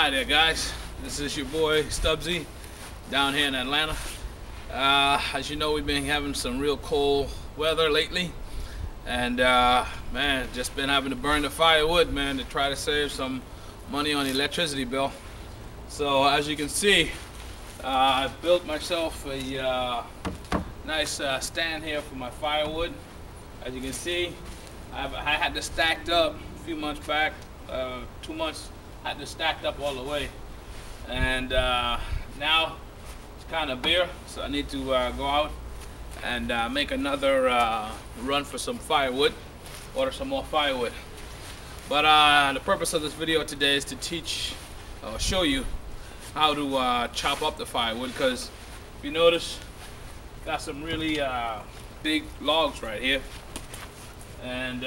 Hi there, guys. This is your boy Stubbsy down here in Atlanta. As you know, we've been having some real cold weather lately, and man, just been having to burn the firewood, man, to try to save some money on the electricity bill. So as you can see, I've built myself a nice stand here for my firewood. As you can see, I had this stacked up a few months back, 2 months. I had this stacked up all the way, and now it's kind of bare, so I need to go out and make another run for some firewood, order some more firewood. But the purpose of this video today is to teach or show you how to chop up the firewood, because if you notice, got some really big logs right here, and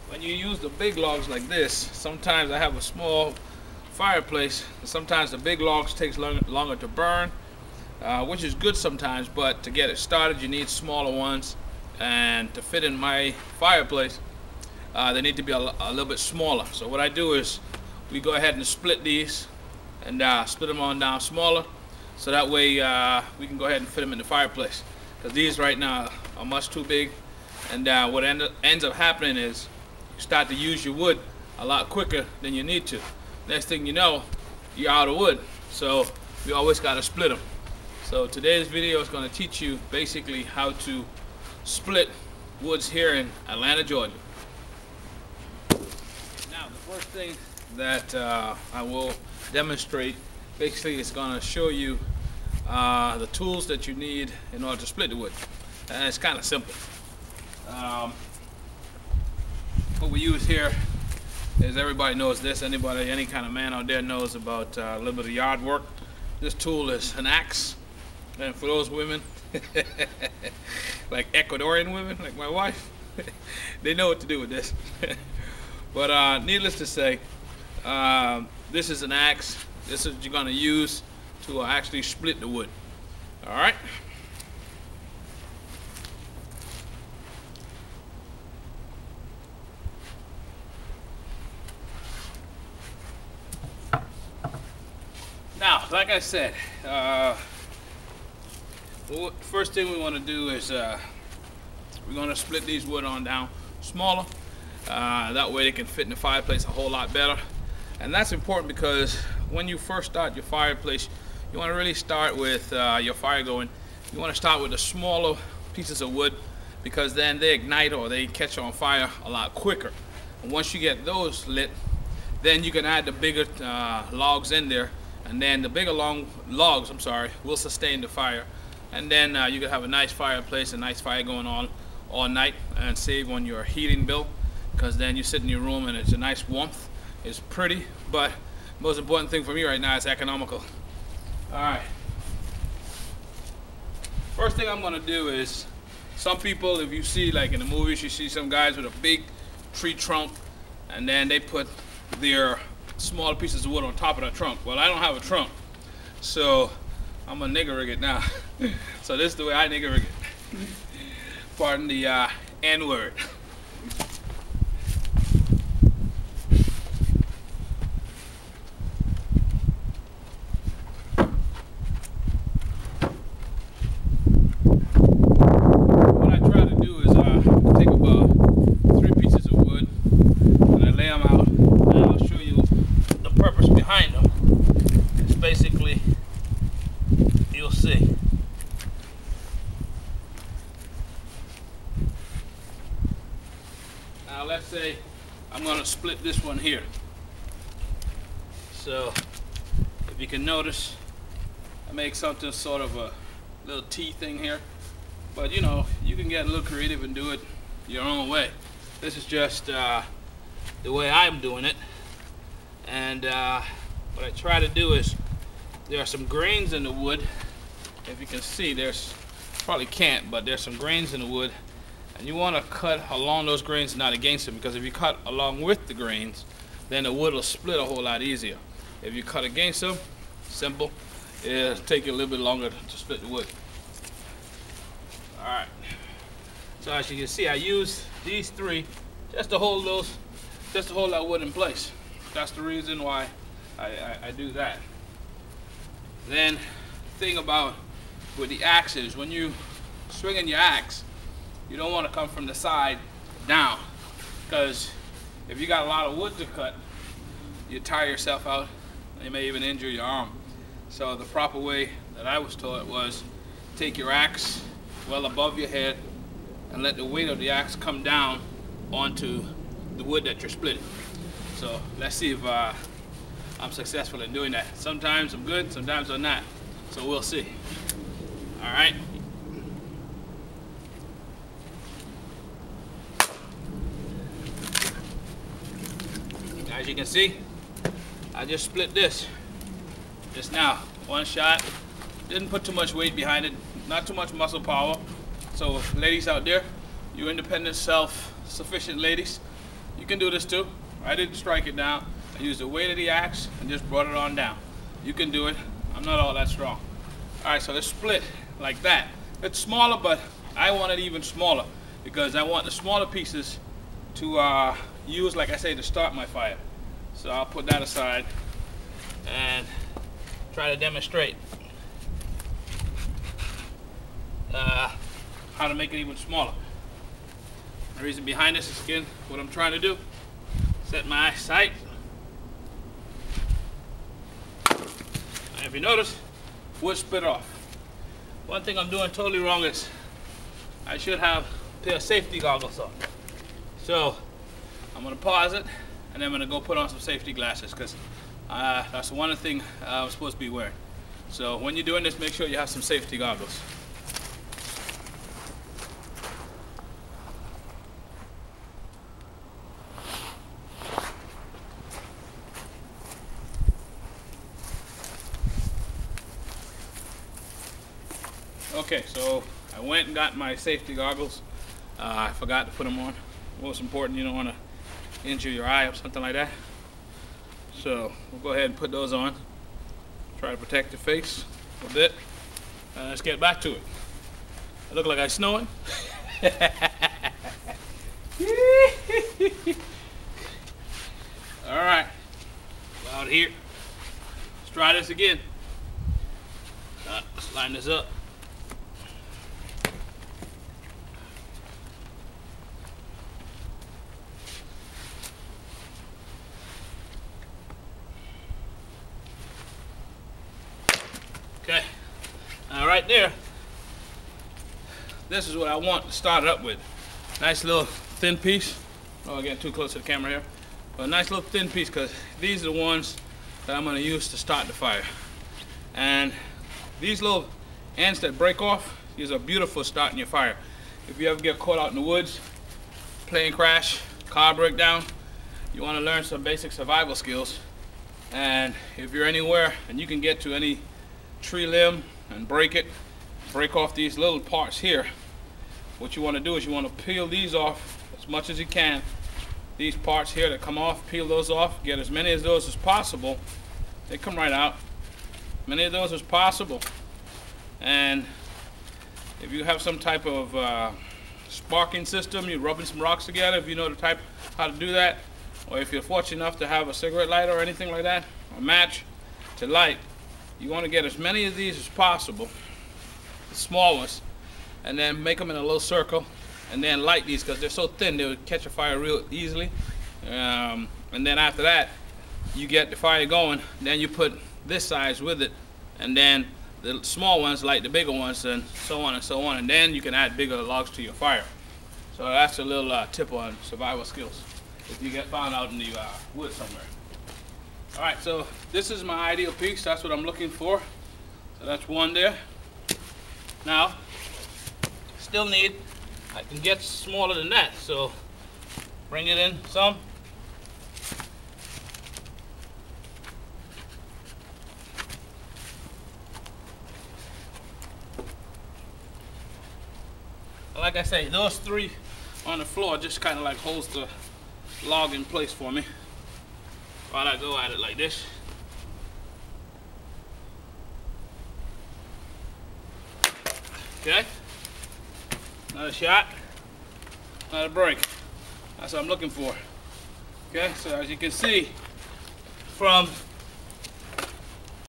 when you use the big logs like this, sometimes I have a small fireplace, and sometimes the big logs takes longer to burn, which is good sometimes, but to get it started you need smaller ones, and to fit in my fireplace they need to be a little bit smaller. So what I do is we go ahead and split these and split them on down smaller, so that way we can go ahead and fit them in the fireplace, because these right now are much too big, and what ends up happening is you start to use your wood a lot quicker than you need to. Next thing you know, you're out of wood, so we always got to split them. So today's video is going to teach you basically how to split woods here in Atlanta, Georgia. Now the first thing that I will demonstrate basically is going to show you the tools that you need in order to split the wood, and it's kind of simple. What we use here is, everybody knows this, any kind of man out there knows about a little bit of yard work. This tool is an axe, and for those women like Ecuadorian women like my wife, they know what to do with this. But needless to say, this is an axe. This is what you're going to use to actually split the wood. All right. Now, like I said, first thing we want to do is we're going to split these wood on down smaller. That way they can fit in the fireplace a whole lot better. And that's important because when you first start your fireplace, you want to really start with your fire going. You want to start with the smaller pieces of wood, because then they ignite or they catch on fire a lot quicker. And once you get those lit, then you can add the bigger logs in there, and then the bigger logs will sustain the fire, and then you can have a nice fireplace, a nice fire going on all night, and save on your heating bill, because then you sit in your room and it's a nice warmth. It's pretty, but most important thing for me right now is economical. Alright, first thing I'm going to do is, some people, if you see like in the movies, you see some guys with a big tree trunk, and then they put their small pieces of wood on top of that trunk. Well, I don't have a trunk, so I'm gonna nigger rig it now. So this is the way I nigger rig it. Pardon the N-word. What I try to do is take about 3 pieces of wood and I lay them out, and I'll show you the purpose behind them. It's basically, you'll see. Now let's say I'm going to split this one here. So if you can notice, I make something sort of a little T thing here, but you know, you can get a little creative and do it your own way. This is just the way I'm doing it, and what I try to do is, there are some grains in the wood. If you can see, probably can't, but there's some grains in the wood, and you want to cut along those grains, not against them, because if you cut along with the grains, then the wood will split a whole lot easier. If you cut against them, simple, it'll take you a little bit longer to split the wood. Alright, so as you can see, I use these 3 just to hold that wood in place. that's the reason why I do that. Then thing about with the axe is when you swinging your axe, you don't want to come from the side down, because if you got a lot of wood to cut, you tire yourself out. You may even injure your arm. So the proper way that I was taught was take your axe well above your head and let the weight of the axe come down onto the wood that you're splitting. So let's see if I'm successful in doing that. Sometimes I'm good, sometimes I'm not. So we'll see. All right. As you can see, I just split this just now. One shot. Didn't put too much weight behind it, not too much muscle power. So ladies out there, you independent, self-sufficient ladies, you can do this too. I didn't strike it down. I used the weight of the axe and just brought it on down. You can do it. I'm not all that strong. All right, so it's split like that. It's smaller, but I want it even smaller because I want the smaller pieces to use, like I say, to start my fire. So I'll put that aside and try to demonstrate how to make it even smaller. The reason behind this is, again, what I'm trying to do. Set my sight. And if you notice, wood split off. One thing I'm doing totally wrong is I should have a pair of safety goggles on. So I'm gonna pause it and then I'm gonna go put on some safety glasses, because that's one thing I'm supposed to be wearing. So when you're doing this, make sure you have some safety goggles. Okay, so I went and got my safety goggles. I forgot to put them on. Most important, you don't want to injure your eye or something like that. So we'll go ahead and put those on. Try to protect your face a bit. Let's get back to it. I look like I'm snowing. All right, out here. Let's try this again. Let's line this up. Okay, now right there, this is what I want to start it up with. Nice little thin piece. Oh, I'm getting too close to the camera here. But a nice little thin piece, because these are the ones that I'm going to use to start the fire. And these little ends that break off, these are beautiful starting your fire. If you ever get caught out in the woods, plane crash, car breakdown, you want to learn some basic survival skills. And if you're anywhere and you can get to any tree limb and break off these little parts here, what you want to do is you want to peel these off as much as you can. These parts here that come off, peel those off, get as many of those as possible. They come right out, many of those as possible. And if you have some type of sparking system, you're rubbing some rocks together, if you know the type how to do that, or if you're fortunate enough to have a cigarette lighter or anything like that, a match to light, you want to get as many of these as possible, the small ones, and then make them in a little circle, and then light these, because they're so thin they would catch a fire real easily. And then after that, you get the fire going, then you put this size with it, and then the small ones light the bigger ones, and so on and so on, and then you can add bigger logs to your fire. So that's a little tip on survival skills if you get found out in the woods somewhere. All right, so this is my ideal piece. That's what I'm looking for. So that's one there. Now, still need, I can get smaller than that, so bring it in some. Like I say, those three on the floor just kind of like holds the log in place for me while I go at it like this. Okay, another shot, another break. That's what I'm looking for. Okay, so as you can see, from